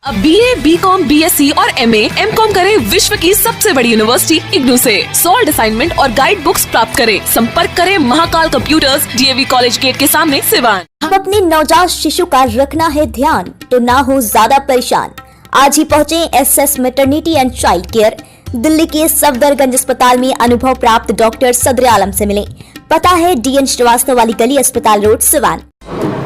अब BA, BCom, BSc और MA, MCom करें विश्व की सबसे बड़ी यूनिवर्सिटी इग्नू से। सॉल्ड असाइनमेंट और गाइड बुक्स प्राप्त करें। संपर्क करें Mahakal computers, DAV college gate के सामने, सिवान। अब अपने नवजात शिशु का रखना है ध्यान, तो ना हो ज्यादा परेशान। आज ही पहुँचे SS maternity and child care, Delhi के सफदरगंज अस्पताल में अनुभव प्राप्त डॉक्टर सदर आलम से मिले। पता है DN श्रीवास्तव वाली गली, अस्पताल रोड, सिवान।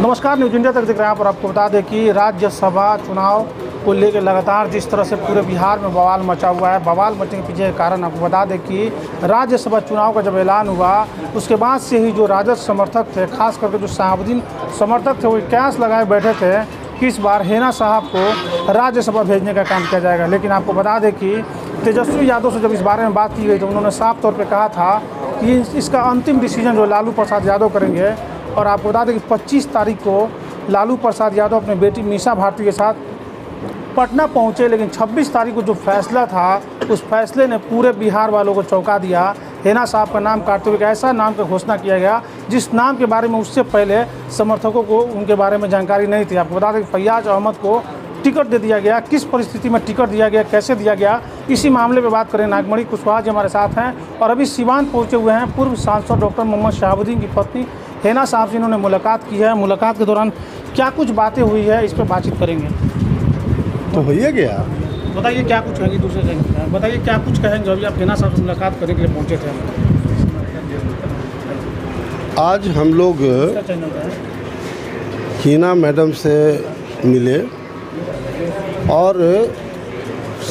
नमस्कार, न्यूज इंडिया तक दिख रहा है पर आपको बता दें कि राज्यसभा चुनाव को लेकर लगातार जिस तरह से पूरे बिहार में बवाल मचा हुआ है, बवाल मचने के पीछे कारण आपको बता दें कि राज्यसभा चुनाव का जब ऐलान हुआ उसके बाद से ही जो राजद समर्थक थे, खास करके जो शहाबुद्दीन समर्थक थे, वो कयास लगाए बैठे थे कि इस बार हेना साहब को राज्यसभा भेजने का काम किया जाएगा। लेकिन आपको बता दें कि तेजस्वी यादव से जब इस बारे में बात की गई तो उन्होंने साफ तौर पर कहा था कि इसका अंतिम डिसीजन जो लालू प्रसाद यादव करेंगे। और आपको बता दें कि 25 तारीख को लालू प्रसाद यादव अपने बेटी मीसा भारती के साथ पटना पहुंचे, लेकिन 26 तारीख को जो फैसला था उस फैसले ने पूरे बिहार वालों को चौंका दिया। हेना साहब का नाम काटते हुए ऐसा नाम का घोषणा किया गया जिस नाम के बारे में उससे पहले समर्थकों को उनके बारे में जानकारी नहीं थी। आपको बता दें कि फैयाज अहमद को टिकट दे दिया गया, किस परिस्थिति में टिकट दिया गया, कैसे दिया गया, इसी मामले पे बात करें। नागमणि कुशवाहा जी हमारे साथ हैं और अभी सिवान पहुंचे हुए हैं पूर्व सांसद डॉक्टर मोहम्मद शहाबुद्दीन की पत्नी हेना साहब से इन्होंने मुलाकात की है। मुलाकात के दौरान क्या कुछ बातें हुई है, इस पर बातचीत करेंगे। तो भैया गया, बताइए क्या कुछ कहेंगे, दूसरे जगह बताइए क्या कुछ कहेंगे। अभी आप हेना साहब से मुलाकात करने के लिए पहुंचे थे। आज हम लोग हिना मैडम से मिले और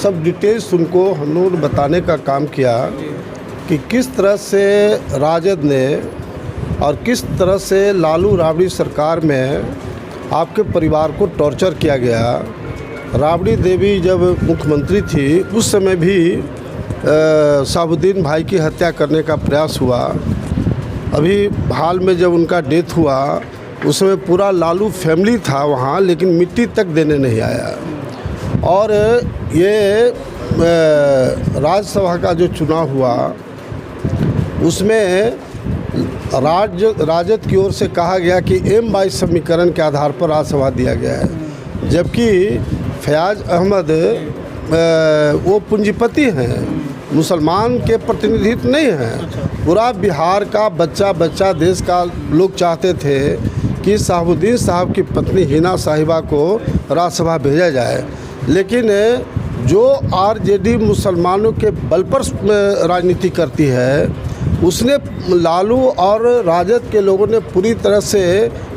सब डिटेल्स उनको हम लोगों ने बताने का काम किया कि किस तरह से राजद ने और किस तरह से लालू राबड़ी सरकार में आपके परिवार को टॉर्चर किया गया। राबड़ी देवी जब मुख्यमंत्री थी उस समय भी शहाबुद्दीन भाई की हत्या करने का प्रयास हुआ। अभी हाल में जब उनका डेथ हुआ उसमें पूरा लालू फैमिली था वहाँ, लेकिन मिट्टी तक देने नहीं आया। और ये राज्यसभा का जो चुनाव हुआ उसमें राजद की ओर से कहा गया कि M22 समीकरण के आधार पर राज्यसभा दिया गया है, जबकि फैयाज अहमद वो पूंजीपति हैं, मुसलमान के प्रतिनिधित्व नहीं हैं। पूरा बिहार का बच्चा देश का लोग चाहते थे कि शहाबुद्दीन साहब की पत्नी हिना साहिबा को राज्यसभा भेजा जाए, लेकिन जो RJD मुसलमानों के बल पर राजनीति करती है उसने लालू और राजद के लोगों ने पूरी तरह से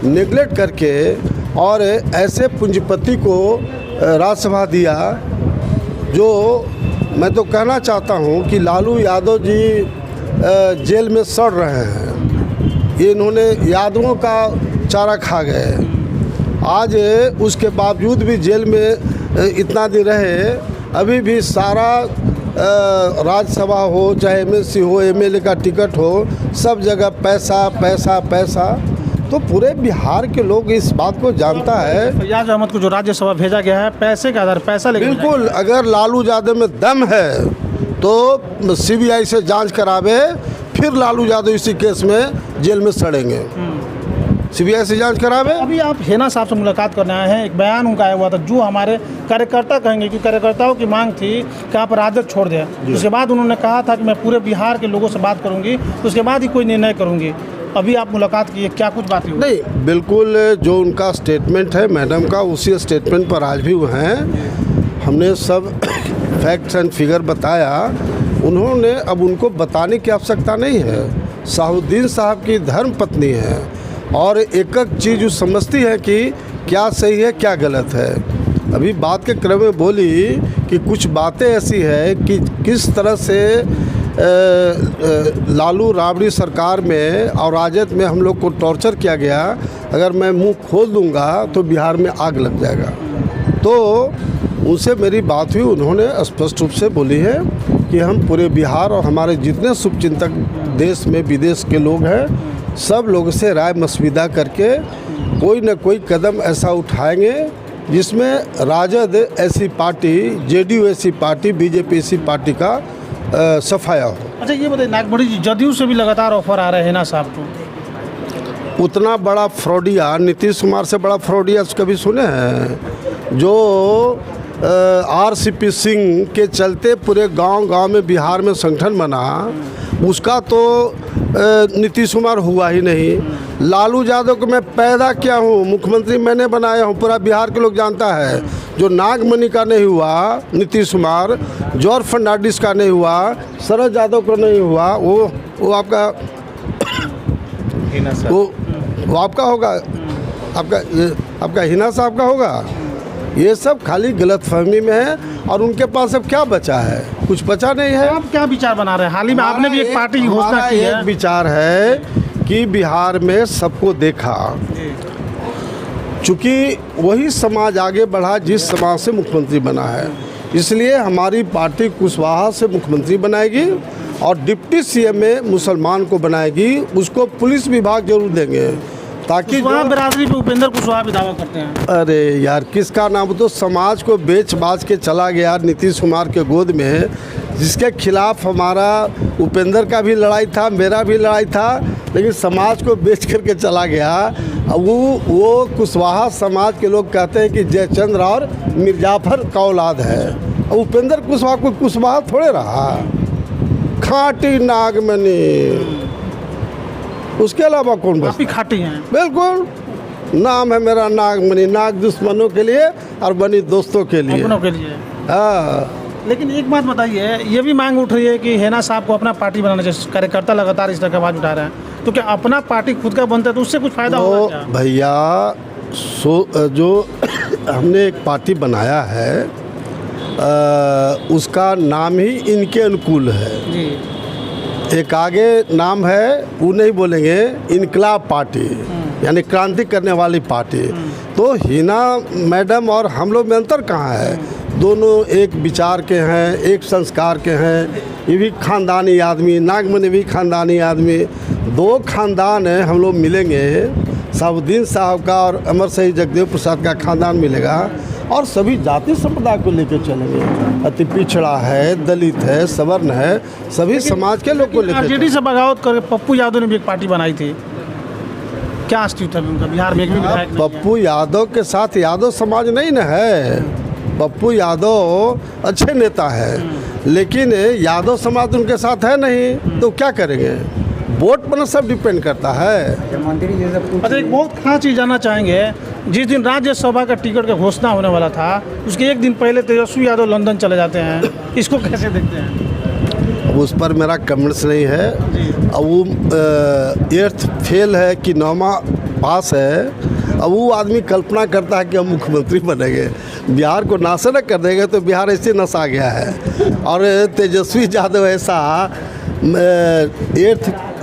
नेगलेक्ट करके और ऐसे पूंजीपति को राज्यसभा दिया। जो मैं तो कहना चाहता हूं कि लालू यादव जी जेल में सड़ रहे हैं, ये इन्होंने यादवों का चारा खा गए। आज उसके बावजूद भी जेल में इतना दिन रहे, अभी भी सारा राज्यसभा हो चाहे MLC हो, MLA का टिकट हो, सब जगह पैसा पैसा पैसा। तो पूरे बिहार के लोग इस बात को जानता है। फैयाज अहमद को जो राज्यसभा भेजा गया है पैसे के आधार पैसा लेके बिल्कुल, अगर लालू यादव में दम है तो CBI से जांच करावे, फिर लालू यादव इसी केस में जेल में सड़ेंगे। CBI से जांच करावे। अभी आप हेना साहब से मुलाकात करने आए हैं, एक बयान उनका आया हुआ था जो हमारे कार्यकर्ता कहेंगे कि कार्यकर्ताओं की मांग थी कि आप राजद छोड़ दें। उसके बाद उन्होंने कहा था कि मैं पूरे बिहार के लोगों से बात करूंगी, उसके बाद ही कोई निर्णय करूंगी। अभी आप मुलाकात की, क्या कुछ बात हुई? नहीं, बिल्कुल जो उनका स्टेटमेंट है मैडम का, उसी स्टेटमेंट पर आज भी वो हैं। हमने सब फैक्ट्स एंड फिगर बताया, उन्होंने अब उनको बताने की आवश्यकता नहीं है। शहाबुद्दीन साहब की धर्म पत्नी है और एक चीज़ समझती है कि क्या सही है क्या गलत है। अभी बात के क्रम में बोली कि कुछ बातें ऐसी है कि किस तरह से लालू राबड़ी सरकार में और राजद में हम लोग को टॉर्चर किया गया, अगर मैं मुंह खोल दूंगा तो बिहार में आग लग जाएगा। तो उनसे मेरी बात हुई, उन्होंने स्पष्ट रूप से बोली है कि हम पूरे बिहार और हमारे जितने शुभचिंतक देश में विदेश के लोग हैं सब लोगों से राय मशविरा करके कोई न कोई कदम ऐसा उठाएंगे जिसमें राजद ऐसी पार्टी, JDU ऐसी पार्टी, BJP ऐसी पार्टी का सफाया हो। अच्छा ये बताइए, नागमणि जी जदयू से भी लगातार ऑफर आ रहे हैं ना साहब को? उतना बड़ा फ्रॉडिया, नीतीश कुमार से बड़ा फ्रॉडिया कभी सुने हैं? जो RCP सिंह के चलते पूरे गांव-गांव में बिहार में संगठन बना, उसका तो नीतीश कुमार हुआ ही नहीं। लालू यादव को मैं पैदा किया हूँ, मुख्यमंत्री मैंने बनाया हूँ, पूरा बिहार के लोग जानता है। जो नागमणि का नहीं हुआ नीतीश कुमार, जॉर्ज फर्नांडिस का नहीं हुआ, शरद यादव को नहीं हुआ, वो आपका वो आपका होगा, आपका हिना साहब का होगा। ये सब खाली गलतफहमी में है और उनके पास अब क्या बचा है? कुछ बचा नहीं है। आप क्या विचार बना रहे हैं? हाल ही में आपने भी एक पार्टी की घोषणा की है। एक विचार है कि बिहार में सबको देखा, चूँकि वही समाज आगे बढ़ा जिस समाज से मुख्यमंत्री बना है, इसलिए हमारी पार्टी कुशवाहा से मुख्यमंत्री बनाएगी और डिप्टी CM में मुसलमान को बनाएगी। उसको पुलिस विभाग जरूर देंगे ताकि बिरादरी पे उपेंद्र कुशवाहा भी दावा करते हैं। अरे यार, किसका नाम? तो समाज को बेच बाच के चला गया नीतीश कुमार के गोद में, जिसके खिलाफ हमारा उपेंद्र का भी लड़ाई था, मेरा भी लड़ाई था, लेकिन समाज को बेच करके चला गया। वो कुशवाहा समाज के लोग कहते हैं कि जयचंद्र और मिर्जाफर का औलाद है। उपेंद्र कुशवाहा को कुशवाहा थोड़े रहा, खाटी नागमणि, उसके अलावा कौन बस? काफी खाटी हैं। बिल्कुल, नाम है मेरा नागमणि, नाग दुश्मनों के लिए और मणि दोस्तों के लिए, अपनों के लिए। हाँ। लेकिन एक बात बताइए, ये भी मांग उठ रही है कि हेना साहब को अपना पार्टी बनाना चाहिए। कार्यकर्ता लगातार इस तरह की आवाज़ उठा रहे हैं, तो क्या अपना पार्टी खुद का बनता है तो उससे कुछ फायदा होगा क्या? भैया, जो हमने एक पार्टी बनाया है, उसका नाम ही इनके अनुकूल है जी। एक आगे नाम है, वो नहीं बोलेंगे, इनकलाब पार्टी, यानी क्रांति करने वाली पार्टी। तो हिना मैडम और हम लोग में अंतर कहाँ है? दोनों एक विचार के हैं, एक संस्कार के हैं। ये भी खानदानी आदमी, नागमणि भी खानदानी आदमी, दो खानदान है। हम लोग मिलेंगे, साबुद्दीन साहब का और अमर शहीद जगदेव प्रसाद का खानदान मिलेगा और सभी जाति संप्रदाय को लेकर चलेंगे। अति पिछड़ा है, दलित है, सवर्ण है, सभी समाज के लोग को लेकर। RJD से बगावत करके पप्पू यादव ने भी एक पार्टी बनाई थी, क्या अस्तित्व है उनका? बिहार में एक भी विधायक नहीं है। पप्पू यादव के साथ यादव समाज नहीं न है। पप्पू यादव अच्छे नेता है, लेकिन यादव समाज उनके साथ है नहीं, तो क्या करेंगे? वोट पर सब डिपेंड करता है। अच्छा, एक बहुत खास चीज़ जानना चाहेंगे, जिस दिन राज्यसभा का टिकट का घोषणा होने वाला था, उसके एक दिन पहले तेजस्वी यादव लंदन चले जाते हैं, इसको कैसे देखते हैं? अब उस पर मेरा कमेंट्स नहीं है। अब वो 8th फेल है कि 9वां पास है। अब वो आदमी कल्पना करता है कि हम मुख्यमंत्री बनेंगे, बिहार को नाश न कर देंगे, तो बिहार ऐसे नशा गया है। और तेजस्वी यादव ऐसा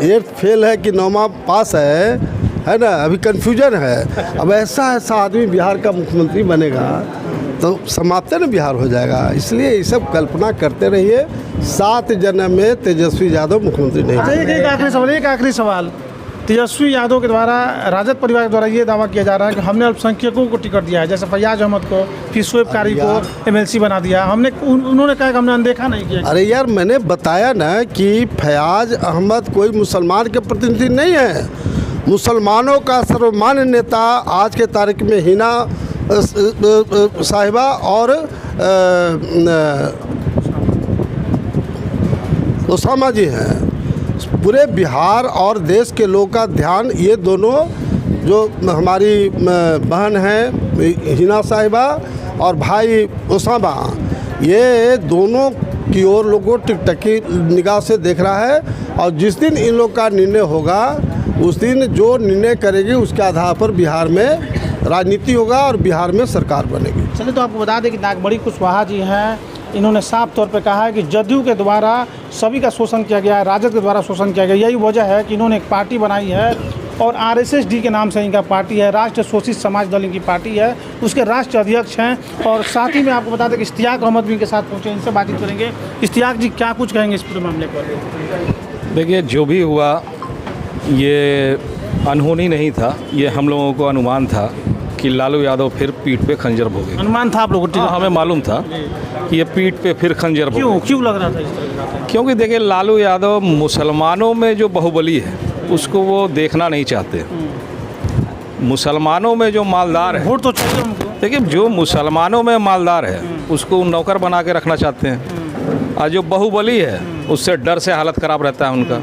8th फेल है कि 9वां पास है ना, अभी कन्फ्यूजन है। अब ऐसा आदमी बिहार का मुख्यमंत्री बनेगा तो समाप्त न बिहार हो जाएगा। इसलिए ये सब कल्पना करते रहिए। 7 जन्म में तेजस्वी यादव मुख्यमंत्री नहीं। एक आखिरी सवाल, तेजस्वी यादव के द्वारा, राजद परिवार के द्वारा ये दावा किया जा रहा है कि हमने अल्पसंख्यकों को टिकट दिया है, जैसे फैयाज अहमद को, फिर शोएब कारी को MLC बना दिया। उन्होंने कहा कि हमने अनदेखा नहीं किया। अरे यार, मैंने बताया ना कि फैयाज अहमद कोई मुसलमान के प्रतिनिधि नहीं है। मुसलमानों का सर्वमान्य नेता आज के तारीख में हिना साहिबा और उसामा जी हैं। पूरे बिहार और देश के लोगों का ध्यान, ये दोनों जो हमारी बहन हैं हिना साहिबा और भाई उसामा, ये दोनों की ओर लोगों टिकटकी निगाह से देख रहा है। और जिस दिन इन लोग का निर्णय होगा, उस दिन जो निर्णय करेगी उसके आधार पर बिहार में राजनीति होगा और बिहार में सरकार बनेगी। चलिए, तो आपको बता दें कि नागमणि कुशवाहा जी हैं, इन्होंने साफ तौर पे कहा है कि जदयू के द्वारा सभी का शोषण किया गया है, राजद के द्वारा शोषण किया गया। यही वजह है कि इन्होंने एक पार्टी बनाई है और RSSD के नाम से इनका पार्टी है, राष्ट्र शोषित समाज दल इनकी पार्टी है, उसके राष्ट्रीय अध्यक्ष हैं। और साथ ही में आपको बता दें कि इश्तियाक अहमद भी इनके साथ पहुँचे, इनसे बातचीत करेंगे। इश्तियाक जी, क्या कुछ कहेंगे इस पूरे मामले पर? देखिए, जो भी हुआ ये अनहोनी नहीं था, ये हम लोगों को अनुमान था कि लालू यादव फिर पीठ पे खंजर भोगे। अनुमान था आप लोगों को? हमें मालूम था कि ये पीठ पे फिर खंजर भोगे। क्यों लग रहा था इस तरह? क्योंकि देखिए, लालू यादव मुसलमानों में जो बाहुबली है उसको वो देखना नहीं चाहते। मुसलमानों में जो मालदार है, वोट तो चाहिए उनको। देखिए, जो मुसलमानों में मालदार है उसको नौकर बना के रखना चाहते हैं, और जो बाहुबली है उससे डर से हालत ख़राब रहता है उनका।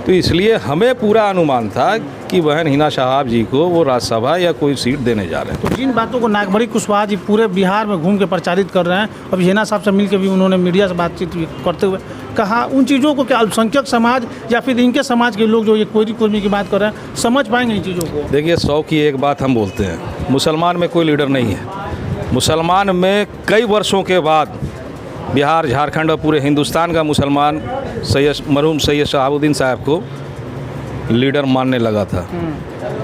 तो इसलिए हमें पूरा अनुमान था कि बहन हिना साहब जी को वो राज्यसभा या कोई सीट देने जा रहे हैं। तो जिन बातों को नागमणि कुशवाहा जी पूरे बिहार में घूम के प्रचारित कर रहे हैं, अभी हिना साहब से मिलकर भी उन्होंने मीडिया से बातचीत करते हुए कहा, उन चीज़ों को क्या अल्पसंख्यक समाज या फिर इनके समाज के लोग जो ये कोयरी कुर्मी की बात कर रहे हैं समझ पाएंगे इन चीज़ों को? देखिए, 100 की एक बात हम बोलते हैं, मुसलमान में कोई लीडर नहीं है। मुसलमान में कई वर्षों के बाद बिहार, झारखंड और पूरे हिंदुस्तान का मुसलमान मरहूम सैयद शहाबुद्दीन साहब को लीडर मानने लगा था,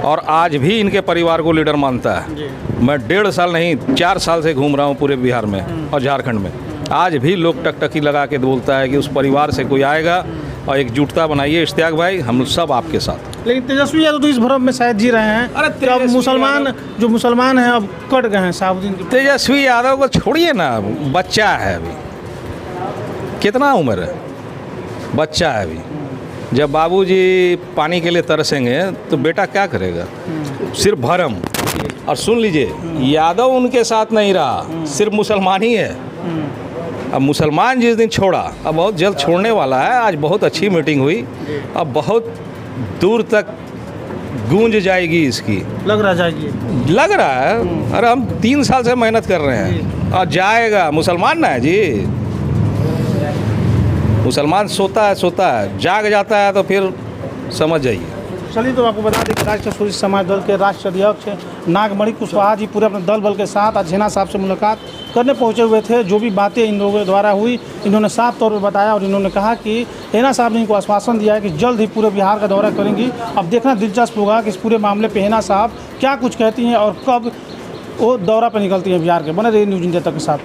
और आज भी इनके परिवार को लीडर मानता है। मैं 1.5 साल नहीं 4 साल से घूम रहा हूँ पूरे बिहार में और झारखंड में। आज भी लोग टकटकी लगा के बोलता है कि उस परिवार से कोई आएगा, और एकजुटता बनाइए इश्तियाक भाई, हम सब आपके साथ। लेकिन तेजस्वी यादव तो इस भ्रम में शायद जी रहे हैं। अरे अब मुसलमान हैं अब कट गए हैं शहाबुद्दीन के। तेजस्वी यादव को छोड़िए ना, बच्चा है अभी, कितना उम्र है, बच्चा है अभी। जब बाबूजी पानी के लिए तरसेंगे तो बेटा क्या करेगा? सिर्फ भरम। और सुन लीजिए, यादव उनके साथ नहीं रहा, सिर्फ मुसलमान ही है। अब मुसलमान जिस दिन छोड़ा, अब बहुत जल्द छोड़ने वाला है। आज बहुत अच्छी मीटिंग हुई, अब बहुत दूर तक गूंज जाएगी इसकी, लग रहा है। अरे हम 3 साल से मेहनत कर रहे हैं, और जाएगा। मुसलमान ना है जी, मुसलमान सोता है, जाग जाता है तो फिर समझ जाइए। चलिए, तो आपको बता दें कि राष्ट्रीय स्वदेशी समाज दल के राष्ट्रीय अध्यक्ष नागमणि कुशवाहा जी पूरे अपने दल बल के साथ आज हिना साहब से मुलाकात करने पहुंचे हुए थे। जो भी बातें इन लोगों द्वारा हुई, इन्होंने साफ तौर पर बताया, और इन्होंने कहा कि हिना साहब ने इनको आश्वासन दिया है कि जल्द ही पूरे बिहार का दौरा करेंगी। अब देखना दिलचस्प होगा कि इस पूरे मामले पर हिना साहब क्या कुछ कहती हैं और कब वो दौरा पर निकलती हैं बिहार के। बने रहिए न्यूज़ इंडिया तक के साथ।